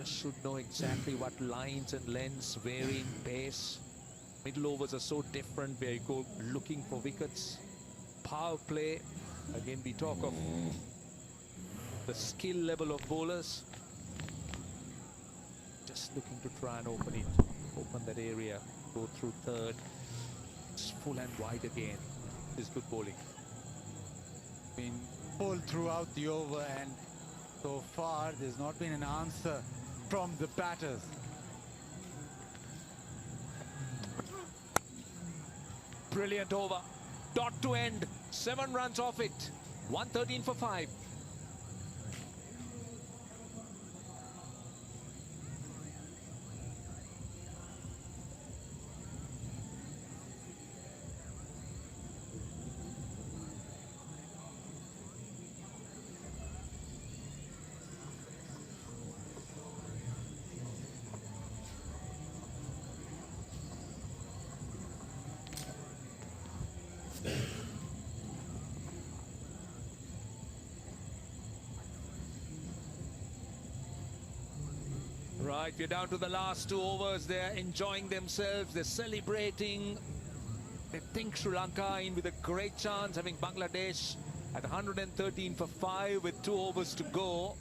just should know exactly what lines and lengths vary in pace. Middle overs are so different where you go looking for wickets. Power play, again we talk of the skill level of bowlers. Just looking to try and open it, open that area, go through third. It's full and wide again. This is good bowling. Been pulled throughout the over, and so far there's not been an answer from the batters. Brilliant over. Dot to end. 7 runs off it. 113 for 5. Right, we're down to the last 2 overs. They're enjoying themselves. They're celebrating. They think Sri Lanka in with a great chance, having Bangladesh at 113 for 5 with 2 overs to go.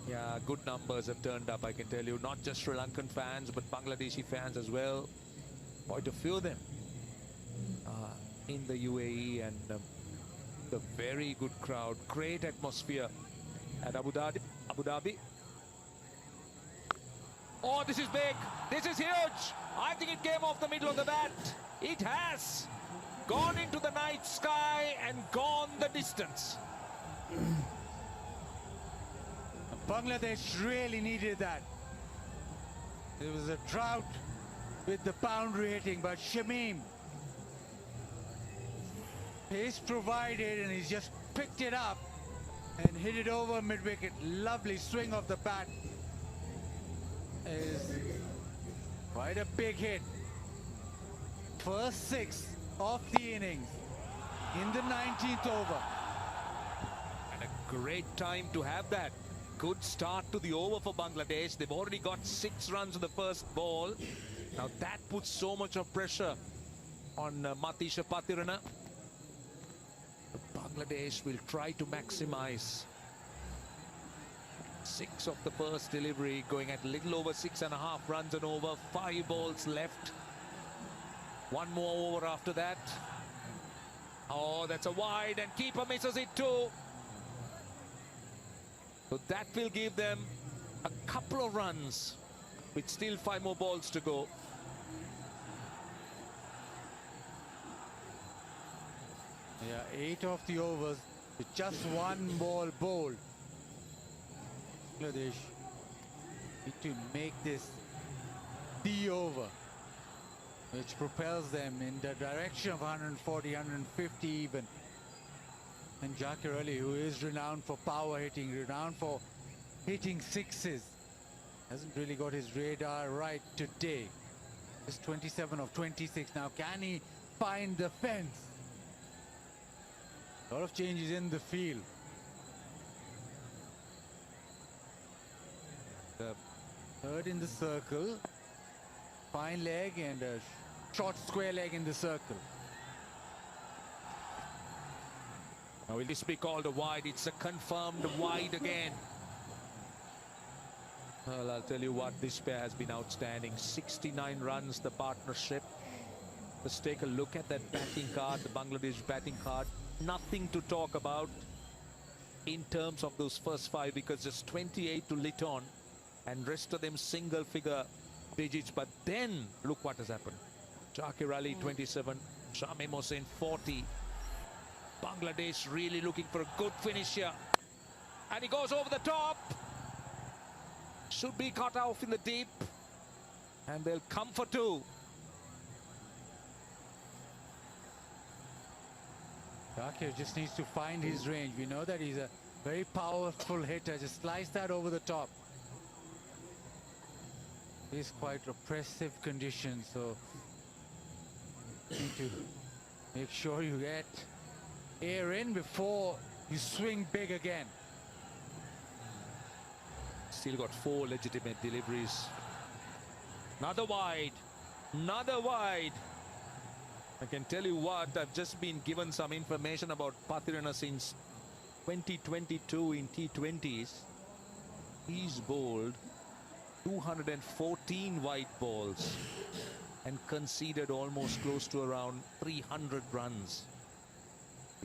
Yeah, good numbers have turned up, I can tell you. Not just Sri Lankan fans, but Bangladeshi fans as well. Quite a few of them in the UAE, and the very good crowd. Great atmosphere at Abu Dhabi. Oh, this is big. This is huge. I think it came off the middle of the bat. It has gone into the night sky and gone the distance. Bangladesh really needed that. There was a drought with the boundary hitting, but Shamim, he's provided, and he's just picked it up and hit it over mid-wicket. Lovely swing of the bat. Is quite a big hit. First 6 of the innings in the 19th over. And a great time to have that. Good start to the over for Bangladesh. They've already got 6 runs on the first ball. Now that puts so much of pressure on Matisha Patirana. Bangladesh will try to maximize. 6 of the first delivery, going at a little over 6.5 runs and over. 5 balls left. 1 more over after that. Oh, that's a wide, and keeper misses it too. So that will give them a couple of runs with still 5 more balls to go. Yeah, 8 of the overs with just 1 ball bowled. Bangladesh need to make this the over, which propels them in the direction of 140, 150 even. And Zakir Ali, who is renowned for power hitting, renowned for hitting sixes, hasn't really got his radar right today. Just 27 of 26. Now, can he find the fence? A lot of changes in the field. The third in the circle. Fine leg and a short square leg in the circle. Now, will this be called a wide? It's a confirmed wide again. Well, I'll tell you what, this pair has been outstanding. 69 runs, the partnership. Let's take a look at that batting card, the Bangladesh batting card. Nothing to talk about in terms of those first 5 wickets. Just 28 to Litton, and rest of them single figure digits. But then look what has happened. Zakir Ali 27, Shamim Hossain 40. Bangladesh really looking for a good finish here, and he goes over the top. Should be cut off in the deep, and they'll come for 2. Zakir just needs to find his range. We know that he's a very powerful hitter. Just slice that over the top. It's quite oppressive conditions, so you need to make sure you get air in before you swing big again. Still got 4 legitimate deliveries. Another wide. Another wide. I can tell you what, I've just been given some information about Pathirana since 2022 in T20s. He's bowled 214 white balls and conceded almost close to around 300 runs.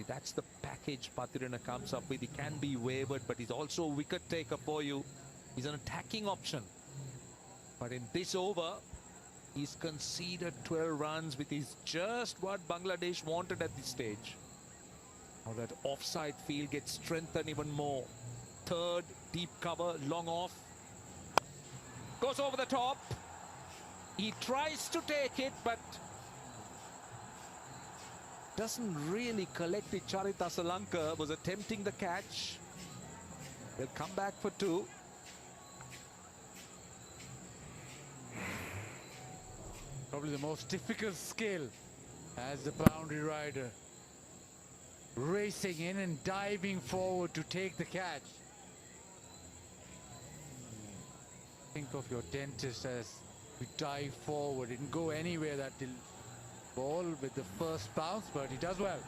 That's the package Pathirana comes up with. He can be wavered, but he's also a wicket taker for you. He's an attacking option. But in this over, he's conceded 12 runs, which is just what Bangladesh wanted at this stage. Now that offside field gets strengthened even more. Third, deep cover, long off. Goes over the top. He tries to take it, but doesn't really collect it. Charita Srilanka was attempting the catch. They'll come back for 2. Probably the most difficult skill as the boundary rider. Racing in and diving forward to take the catch. Think of your dentist as you dive forward. It didn't go anywhere, that ball with the first bounce, but he does well.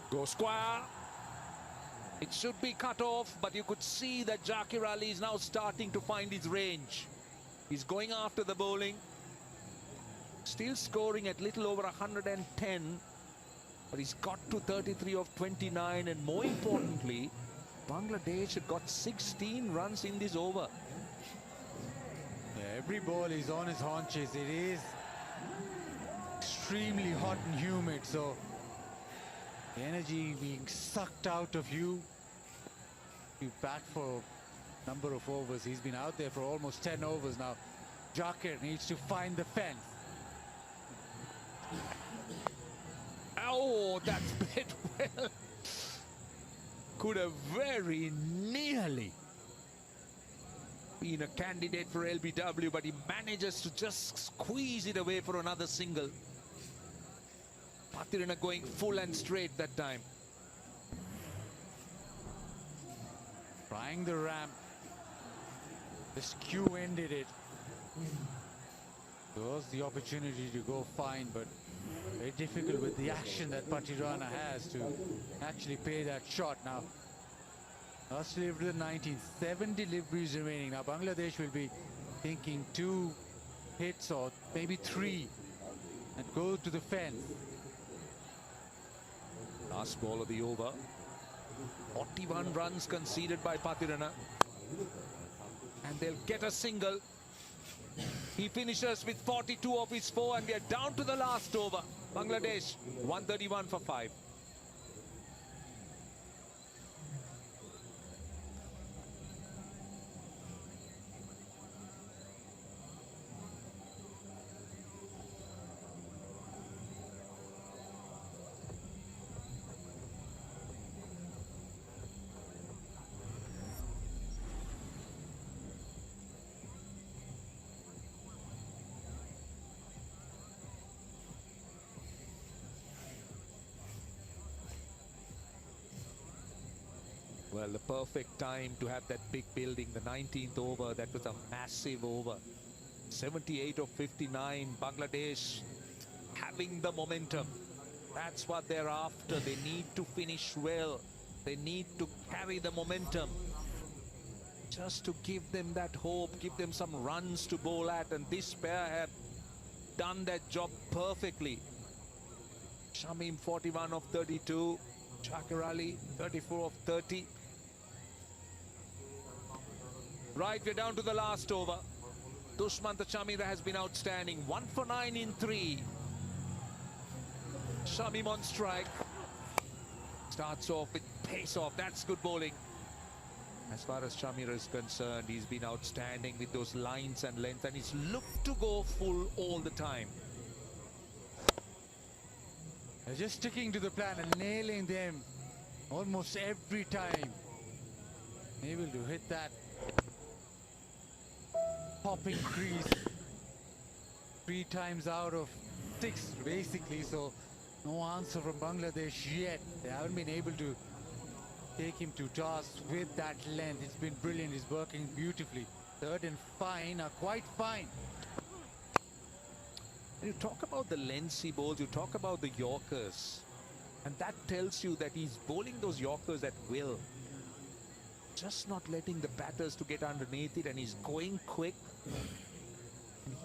Go square. It should be cut off, but you could see that Zakir Ali is now starting to find his range. He's going after the bowling. Still scoring at little over 110. But he's got to 33 of 29. And more importantly, Bangladesh had got 16 runs in this over. Yeah, every ball is on his haunches. It is extremely hot and humid. So the energy being sucked out of you. You back for number of overs. He's been out there for almost 10 overs now. Zakir needs to find the fence. Oh, that's played well. Could have very nearly been a candidate for LBW, but he manages to just squeeze it away for another single. Pathirana going full and straight that time. Trying the ramp. The skew ended it. There was the opportunity to go fine, but very difficult with the action that Pathirana has to actually pay that shot. Now, last delivery to the 19th, 7 deliveries remaining. Now, Bangladesh will be thinking 2 hits or maybe 3 and go to the fence. Last ball of the over. 41 runs conceded by Pathirana. And they'll get a single. He finishes with 42 of his 4, and we are down to the last over. Bangladesh 131 for 5. Well, the perfect time to have that big building, the 19th over. That was a massive over. 78 of 59. Bangladesh having the momentum. That's what they're after. They need to finish well. They need to carry the momentum. Just to give them that hope, give them some runs to bowl at. And this pair have done that job perfectly. Shamim 41 of 32. Zakir Ali 34 of 30. Right, we're down to the last over. Dushmantha Chameera has been outstanding. 1 for 9 in 3. Shamim on strike. Starts off with pace off. That's good bowling. As far as Chameera is concerned, he's been outstanding with those lines and length, and he's looked to go full all the time. They're just sticking to the plan and nailing them almost every time. Able to hit that popping crease 3 times out of 6 basically. So No answer from Bangladesh yet. They haven't been able to take him to task with that length. It's been brilliant. He's working beautifully. Third and fine are quite fine. You talk about the lengths he bowls, you talk about the Yorkers, and that tells you that he's bowling those Yorkers at will. Just not letting the batters to get underneath it, and he's going quick.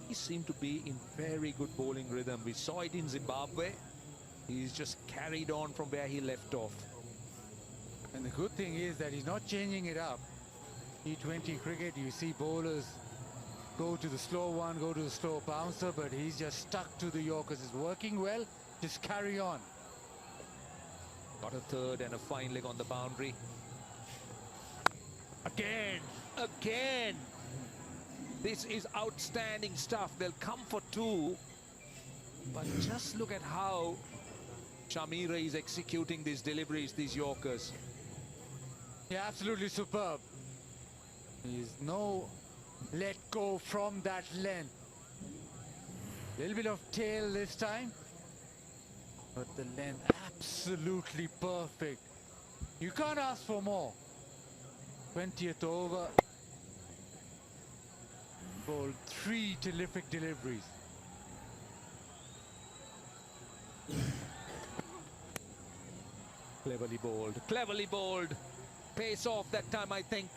He seemed to be in very good bowling rhythm. We saw it in Zimbabwe. He's just carried on from where he left off. And the good thing is that he's not changing it up. T20 cricket, you see bowlers go to the slow one, go to the slow bouncer, but he's just stuck to the Yorkers. It's working well, just carry on. Got a third and a fine leg on the boundary. Again. This is outstanding stuff. They'll come for two. But just look at how Shamira is executing these deliveries, these Yorkers. Yeah, absolutely superb. There's no let go from that length. Little bit of tail this time, but the length absolutely perfect. You can't ask for more. 20th over. Bowled 3 terrific deliveries. Cleverly bowled. Cleverly bowled. Pace off that time, I think.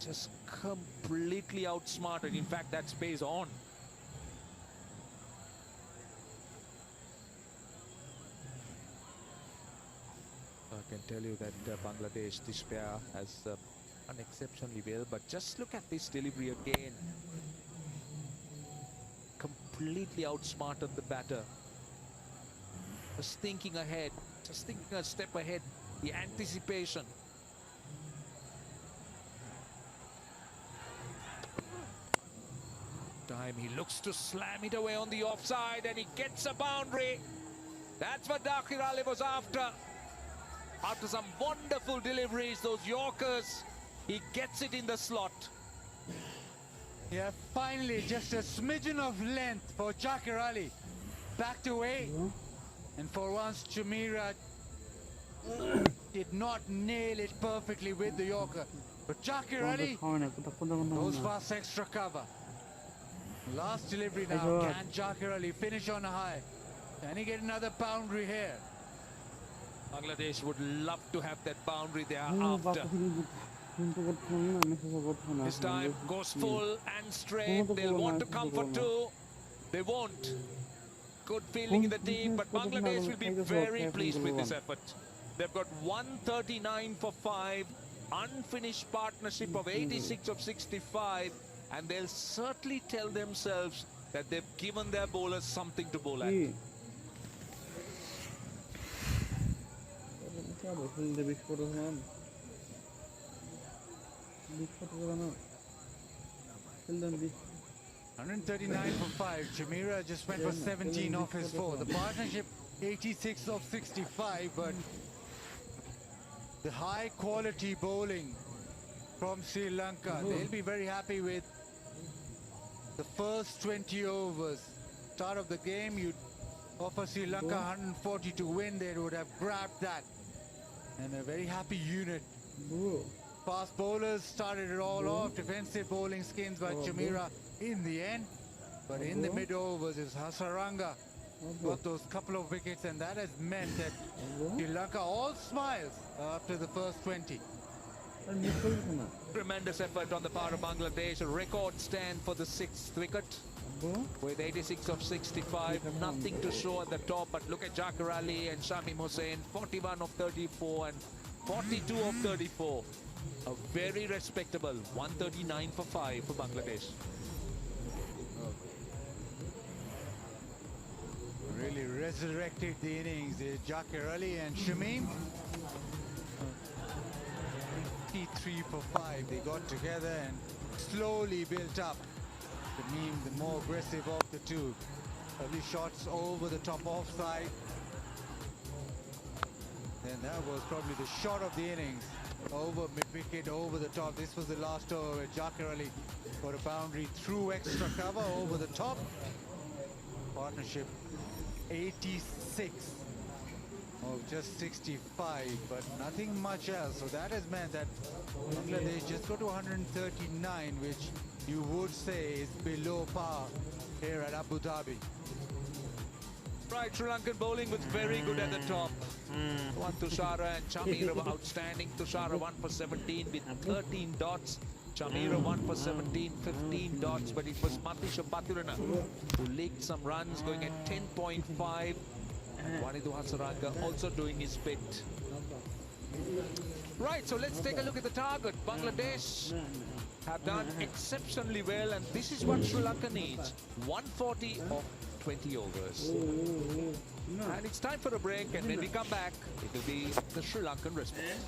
Just completely outsmarted. In fact, that's pace on. I can tell you that Bangladesh, this pair has done exceptionally well. But just look at this delivery again. Completely outsmarted the batter. Just thinking ahead. Just thinking a step ahead. The anticipation. Time he looks to slam it away on the offside, and he gets a boundary. That's what Dakir Ali was after. After some wonderful deliveries, those Yorkers, he gets it in the slot. Yeah, finally, just a smidgen of length for Dakir Ali. Backed away. And for once, Shamira did not nail it perfectly with the Yorker. But Dakir Ali goes past extra cover. Last delivery now. Can Dakir Ali finish on a high? Can he get another boundary here? Bangladesh would love to have that boundary there after. This time goes full and straight. They'll want to come for two. They won't. Good feeling in the team, but Bangladesh will be very pleased with this effort. They've got 139 for 5, unfinished partnership of 86 of 65, and they'll certainly tell themselves that they've given their bowlers something to bowl at. $139 for 5. Shamira just went for 17 off his 4. The partnership 86 of 65, but the high quality bowling from Sri Lanka. They'll be very happy with the first 20 overs. Start of the game, you'd offer Sri Lanka 140 to win. They would have grabbed that. And a very happy unit. Fast bowlers started it all off. Defensive bowling skins by Shamira in the end. But in the mid overs, it's Hasaranga got those couple of wickets, and that has meant that Sri Lanka all smiles after the first 20. Tremendous effort on the part of Bangladesh. A record stand for the 6th wicket with 86 of 65. Nothing to show at the top, but look at Dakir Ali and Shamim Hussain. 41 of 34 and 42 of 34. A very respectable 139 for 5 for Bangladesh. Really resurrected the innings. Dakir Ali and Shamim. 53 for 5. They got together and slowly built up. Shamim, the more aggressive of the two. Early shots over the top offside. And that was probably the shot of the innings. Over mid-wicket, over the top. This was the last over where Dakir Ali got a boundary through extra cover over the top. partnership 86 of just 65, but nothing much else. So that has meant that Bangladesh just got to 139, which you would say is below par here at Abu Dhabi. Right, Sri Lankan bowling was very good at the top. One Tushara and Chamira were outstanding. Tushara 1 for 17 with 13 dots. Chamira 1 for 17, 15 dots. But it was Matisha Pathurana who leaked some runs, going at 10.5. And Wanidhu Hasaranga also doing his bit. Right, so let's take a look at the target. Bangladesh have done exceptionally well, and this is what Sri Lanka needs. 140 of 20 overs. And it's time for a break, and when we come back, it will be the Sri Lankan response.